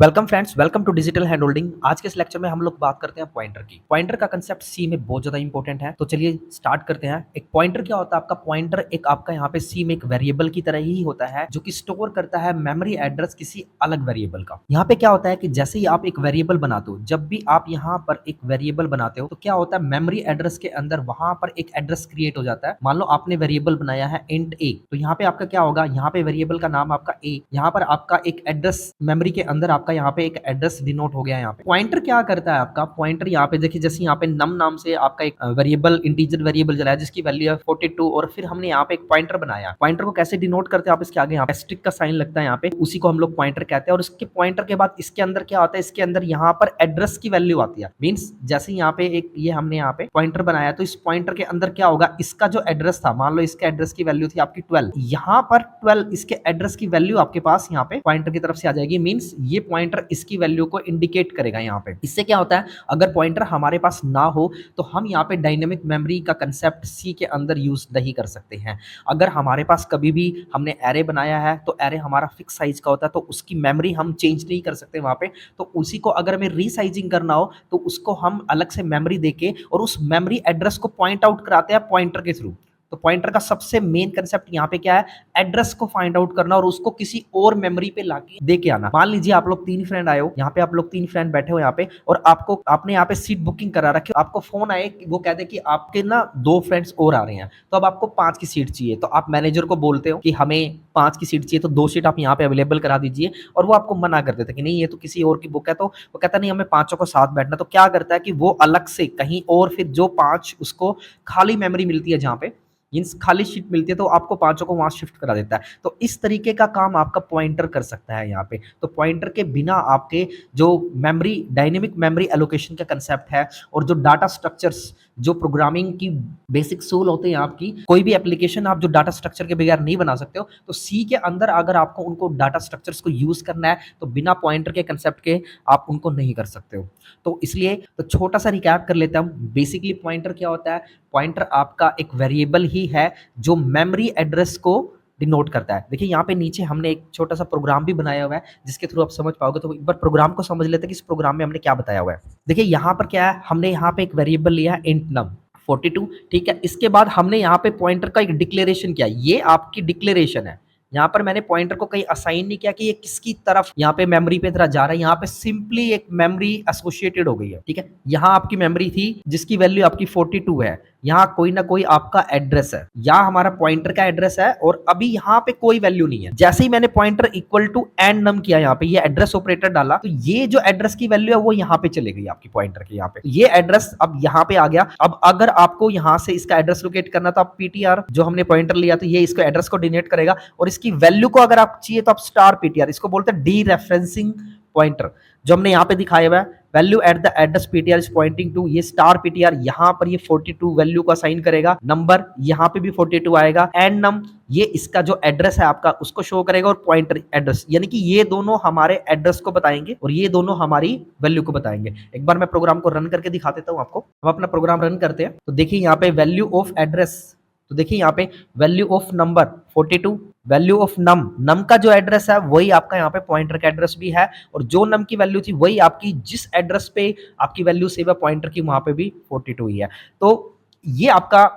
Welcome friends, welcome to digital hand holding. आज के इस लेक्चर में हम लोग बात करते हैं पॉइंटर की। पॉइंटर का कंसेप्ट सी में बहुत ज्यादा इंपॉर्टेंट है, तो चलिए स्टार्ट करते हैं। एक पॉइंटर क्या होता है? आपका पॉइंटर एक आपका यहाँ पे सी में एक वेरिएबल की तरह ही होता है जो कि स्टोर करता है मेमोरी एड्रेस किसी अलग वेरिएबल का। यहाँ पे क्या होता है कि जैसे ही आप एक वेरिएबल बनाते हो, जब भी आप यहाँ पर एक वेरिएबल बनाते हो तो क्या होता है, मेमोरी एड्रेस के अंदर वहां पर एक एड्रेस क्रिएट हो जाता है। मान लो आपने वेरिएबल बनाया है इंट ए, तो यहाँ पे आपका क्या होगा, यहाँ पे वेरिएबल का नाम आपका ए, यहाँ पर आपका एक एड्रेस मेमोरी के अंदर आपका यहाँ पे एक एड्रेस डिनोट हो गया। यहाँ पे पॉइंटर क्या करता है? आपका पॉइंटर यहाँ पे देखिए, जैसे यहाँ पे नम नाम से आपका एक वेरिएबल इंटीजर वेरिएबल चला है जिसकी वैल्यू है 42, और फिर हमने यहाँ पे एक पॉइंटर बनाया। पॉइंटर को कैसे डिनोट करते हैं? आप इसके आगे यहाँ पे एस्ट्रिक का साइन लगता है यहाँ पे, उसी को हम लोग पॉइंटर कहते हैं। और इसके पॉइंटर के बाद इसके अंदर क्या होता है, इसके अंदर यहाँ पर एड्रेस की वैल्यू आती है। मीन्स जैसे यहाँ पे एक ये हमने यहाँ पे पॉइंटर बनाया, तो इस पॉइंटर के अंदर क्या होगा, इसका जो एड्रेस था, मान लो इसके एड्रेस की वैल्यू थी आपकी 12, यहाँ पर 12 इसके एड्रेस की वैल्यू आपके पास यहाँ पे पॉइंटर की तरफ से आ जाएगी। मीन्स ये पॉइंटर इसकी वैल्यू को इंडिकेट करेगा यहाँ पे। इससे क्या होता है, अगर पॉइंटर हमारे पास ना हो तो हम यहाँ पे डायनेमिक मेमोरी का कंसेप्ट सी के अंदर यूज नहीं कर सकते हैं। अगर हमारे पास कभी भी हमने एरे बनाया है तो एरे हमारा फिक्स साइज का होता है, तो उसकी मेमोरी हम चेंज नहीं कर सकते वहां पे। तो उसी को अगर हमें रीसाइजिंग करना हो तो उसको हम अलग से मेमोरी देके और उस मेमोरी एड्रेस को पॉइंट आउट कराते हैं पॉइंटर के थ्रू। तो पॉइंटर का सबसे मेन कंसेप्ट यहाँ पे क्या है, एड्रेस को फाइंड आउट करना और उसको किसी और मेमोरी पे लाके दे के आना। मान लीजिए आप लोग 3 फ्रेंड आए हो, यहाँ पे आप लोग 3 फ्रेंड बैठे हो यहाँ पे, और आपने यहाँ पे सीट बुकिंग करा रखी, आपको फोन आए कि वो कहते हैं कि आपके ना 2 फ्रेंड्स और आ रहे हैं, तो अब आपको 5 की सीट चाहिए। तो आप मैनेजर को बोलते हो कि हमें 5 की सीट चाहिए, तो 2 सीट आप यहाँ पे अवेलेबल करा दीजिए, और वो आपको मना कर देते कि नहीं ये तो किसी और की बुक है। तो वो कहता नहीं, हमें 5 को साथ बैठना। तो क्या करता है कि वो अलग से कहीं और, फिर जो 5 उसको खाली मेमोरी मिलती है, जहाँ पे मीन्स खाली शीट मिलती है, तो आपको 5 को वहां शिफ्ट करा देता है। तो इस तरीके का काम आपका पॉइंटर कर सकता है यहाँ पे। तो पॉइंटर के बिना आपके जो मेमोरी डायनेमिक मेमोरी एलोकेशन का कंसेप्ट है, और जो डाटा स्ट्रक्चर्स, जो प्रोग्रामिंग की बेसिक सोल होते हैं आपकी, कोई भी एप्लीकेशन आप जो डाटा स्ट्रक्चर के बगैर नहीं बना सकते हो, तो सी के अंदर अगर आपको उनको डाटा स्ट्रक्चर्स को यूज करना है तो बिना पॉइंटर के कंसेप्ट के आप उनको नहीं कर सकते हो। तो इसलिए तो छोटा सा रिकैप कर लेता हूँ। बेसिकली पॉइंटर क्या होता है? पॉइंटर आपका एक वेरिएबल ही है जो मेमोरी एड्रेस को डिनोट करता है। देखिए यहाँ पे नीचे हमने एक छोटा सा प्रोग्राम भी बनाया हुआ है जिसके थ्रू आप समझ पाओगे। तो एक बार प्रोग्राम को समझ लेते हैं कि इस प्रोग्राम में हमने क्या बताया हुआ है। देखिए यहाँ पर क्या है, हमने यहाँ पे एक वेरिएबल लिया है इंट नम 42, ठीक है। इसके बाद हमने यहाँ पे पॉइंटर का एक डिक्लेरेशन किया, ये आपकी डिक्लेरेशन है। यहाँ पर मैंने पॉइंटर को कहीं असाइन नहीं किया कि ये किसकी तरफ यहाँ पे मेमोरी पे तरह जा रहा है, यहाँ पे सिंपली एक मेमोरी एसोसिएटेड हो गई है, ठीक है। यहाँ आपकी मेमोरी थी जिसकी वैल्यू आपकी 42 है, यहाँ कोई ना कोई आपका एड्रेस है, यहाँ हमारा पॉइंटर का एड्रेस है, और अभी यहाँ पे कोई वैल्यू नहीं है। जैसे ही मैंने pointer equal to and num किया, यहाँ पे ये एड्रेस ऑपरेटर डाला, तो ये जो एड्रेस की वैल्यू है वो यहाँ पे चले गई आपकी पॉइंटर के। यहाँ पे ये एड्रेस अब यहाँ पे आ गया। अब अगर आपको यहाँ से इसका एड्रेस लोकेट करना, तो आप पीटीआर जो हमने पॉइंटर लिया, तो ये इसको एड्रेस को डिनेट करेगा, और इसकी वैल्यू को अगर आप चाहिए तो आप स्टार पीटीआर, इसको बोलते हैं डी रेफरेंसिंग पॉइंटर, जो हमने यहाँ पे दिखाया हुआ है। Value at the address PTR is pointing to, ये स्टार पीटीआर यहाँ पर ये 42 वैल्यू को असाइन करेगा, नंबर यहाँ पे भी 42 आएगा, एंड नम ये इसका जो एड्रेस है आपका उसको शो करेगा, और पॉइंटर एड्रेस, यानी कि ये दोनों हमारे एड्रेस को बताएंगे और ये दोनों हमारी वैल्यू को बताएंगे। एक बार मैं प्रोग्राम को रन करके दिखा देता हूँ आपको। हम अपना प्रोग्राम रन करते हैं, तो देखिए यहाँ पे वैल्यू ऑफ एड्रेस, तो देखिए यहाँ पे value of number 42, value of num का जो एड्रेस है वही आपका यहाँ पे पॉइंटर का एड्रेस भी है, और जो नम की वैल्यू थी वही आपकी जिस एड्रेस पे आपकी वैल्यू सेव है पॉइंटर की, वहां पे भी 42 ही है। तो ये आपका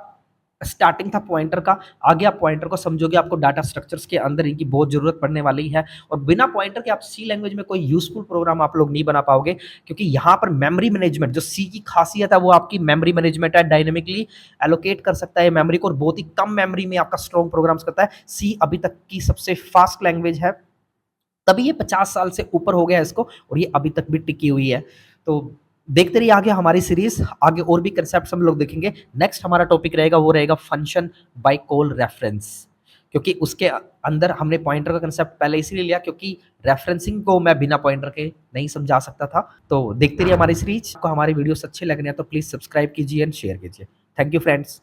स्टार्टिंग था पॉइंटर का। आगे आप पॉइंटर को समझोगे, आपको डाटा स्ट्रक्चर्स के अंदर इनकी बहुत जरूरत पड़ने वाली है, और बिना पॉइंटर के आप सी लैंग्वेज में कोई यूजफुल प्रोग्राम आप लोग नहीं बना पाओगे, क्योंकि यहाँ पर मेमोरी मैनेजमेंट, जो सी की खासियत है वो आपकी मेमोरी मैनेजमेंट है, डायनेमिकली एलोकेट कर सकता है मेमोरी को, और बहुत ही कम मेमोरी में आपका स्ट्रॉन्ग प्रोग्राम्स करता है। सी अभी तक की सबसे फास्ट लैंग्वेज है, तभी ये 50 साल से ऊपर हो गया इसको, और ये अभी तक भी टिकी हुई है। तो देखते रहिए आगे हमारी सीरीज, आगे और भी कंसेप्ट हम लोग देखेंगे। नेक्स्ट हमारा टॉपिक रहेगा, वो रहेगा फंक्शन बाय कॉल रेफरेंस, क्योंकि उसके अंदर हमने पॉइंटर का कंसेप्ट पहले इसीलिए लिया क्योंकि रेफरेंसिंग को मैं बिना पॉइंटर के नहीं समझा सकता था। तो देखते रहिए हमारी सीरीज को। हमारी वीडियोस अच्छे लग रहे हैं तो प्लीज सब्सक्राइब कीजिए एंड शेयर कीजिए। Thank you friends.